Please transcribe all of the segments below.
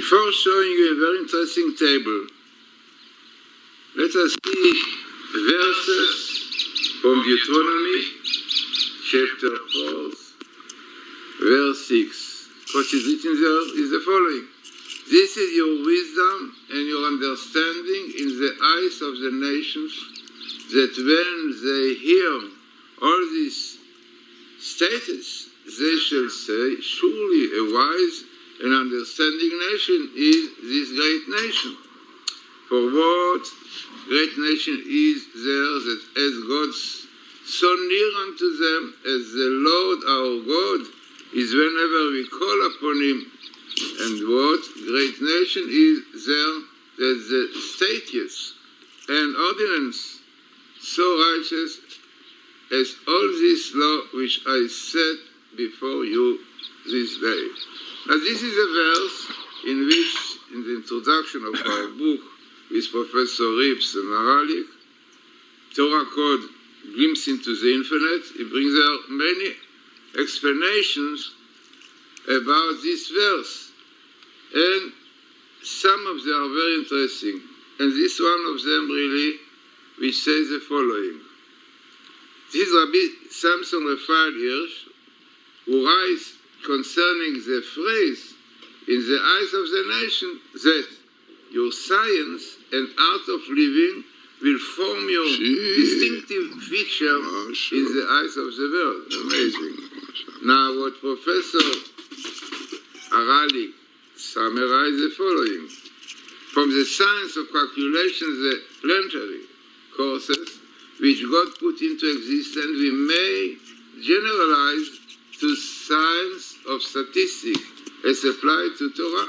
Before showing you a very interesting table, let us see verses from Deuteronomy, chapter 4, verse 6. What is written there is the following. This is your wisdom and your understanding in the eyes of the nations, that when they hear all these statements, they shall say, surely a wise and understanding nation is this great nation. For what great nation is there that as God so near unto them as the Lord our God is whenever we call upon him? And what great nation is there that the statutes and ordinance so righteous as all this law which I set before you this day? Now this is a verse in which, in the introduction of our book with Professor Rips and Aralik, Torah Code Glimpse into the Infinite, he brings out many explanations about this verse. And some of them are very interesting. And this one of them really, which says the following. This is Rabbi Samson Raphael Hirsch, who writes concerning the phrase in the eyes of the nation that your science and art of living will form your distinctive feature in the eyes of the world. Amazing. Now what Professor Aralik summarized the following. From the science of calculation, the planetary courses which God put into existence, we may generalize to science of statistics as applied to Torah,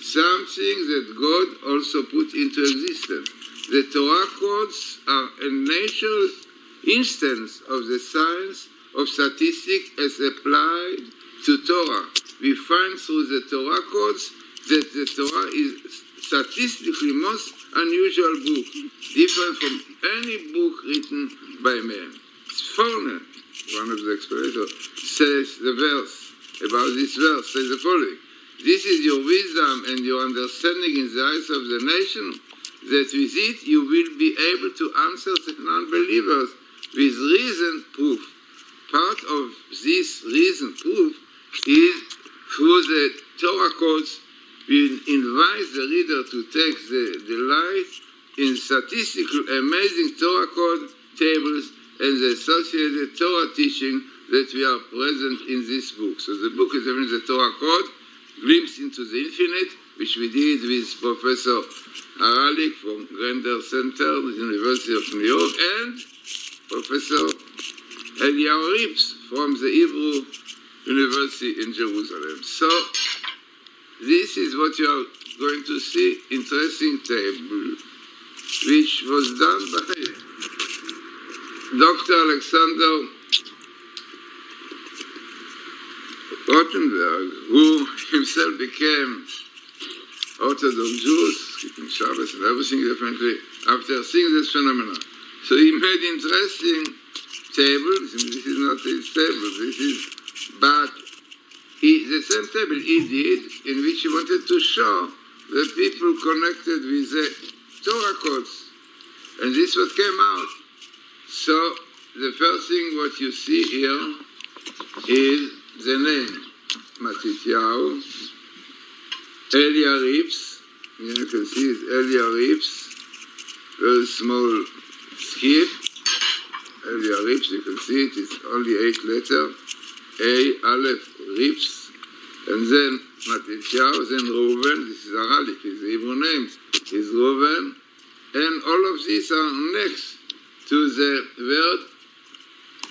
something that God also put into existence. The Torah codes are a natural instance of the science of statistics as applied to Torah. We find through the Torah codes that the Torah is statistically most unusual book, different from any book written by man. Forner, one of the explanations, says the verse, about this verse, says the following. This is your wisdom and your understanding in the eyes of the nation, that with it you will be able to answer the non-believers with reasoned proof. Part of this reasoned proof is through the Torah codes. We invite the reader to take the delight in statistical amazing Torah code tables and the associated Torah teaching that we are present in this book. So the book is having the Torah code, Glimpse into the Infinite, which we did with Professor Aralik from Grander Center, the University of New York, and Professor Eliyahu Rips from the Hebrew University in Jerusalem. So this is what you are going to see, interesting table, which was done by Dr. Alexander Rothenberg, who himself became Orthodox Jews, keeping Shabbos and everything definitely, after seeing this phenomenon. So he made interesting tables, and this is not his table, this is, but the same table he did, in which he wanted to show the people connected with the Torah codes. And this what came out. So the first thing what you see here is the name Matityahu, Elia Rips. You can see it's Elia Rips, very small skip. Elia Rips, you can see it, it's only 8 letters. A, Aleph, Rips, and then Matityahu, then Reuven, this is Aralik, his Hebrew name is Reuven, and all of these are next to the word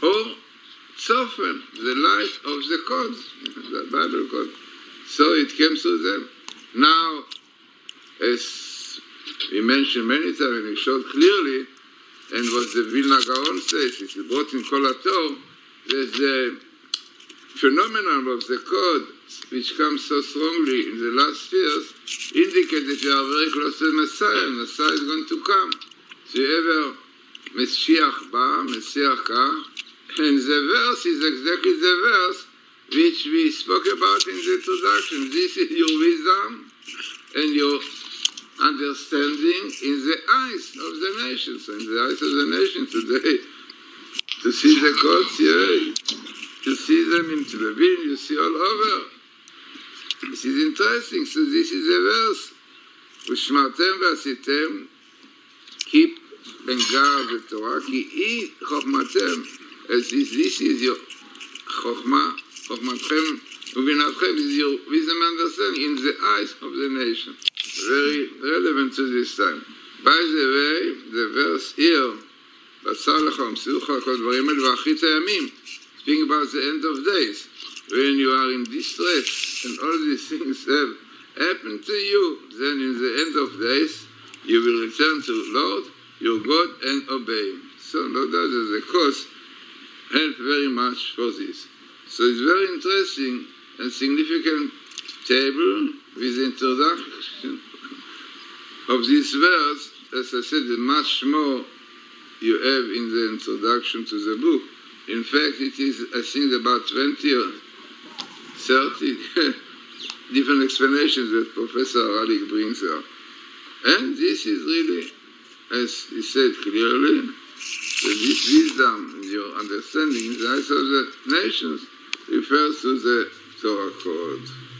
or Tzofen, the light of the code, the Bible code. So it came to them. Now, as we mentioned many times, and we showed clearly, and what the Vilna Gaon says, it's brought in Kolator, that the phenomenon of the code, which comes so strongly in the last years, indicate that we are very close to the Messiah, and Messiah is going to come. So ever Mashiach ba, Mashiach ka, and the verse is exactly the verse which we spoke about in the introduction. This is your wisdom and your understanding in the eyes of the nations, in the eyes of the nation today. To see the gods here, to see them in Tel Aviv, you see all over. This is interesting. So this is a verse. ושמרתם ועשיתם, keep and guard the Torah, כי היא חוכמתם, as this is your חוכמה, חוכמתכם ובינתכם is your wisdom and understanding in the eyes of the nation. Very relevant to this time. By the way, the verse here, בשר לך ומסיעוך כל דברים האלה ואחרית הימים, speaking about the end of days, when you are in distress and all these things have happened to you, then in the end of days you will return to Lord your God and obey Him. So no doubt that the cause helped very much for this. So it's very interesting and significant table with the introduction of this verse. As I said, much more you have in the introduction to the book. In fact, it is, I think, about 20 or 30 different explanations that Professor Ralik brings out. And this is really, as he said clearly, that this wisdom, your understanding in the eyes of the nations, refers to the Torah code.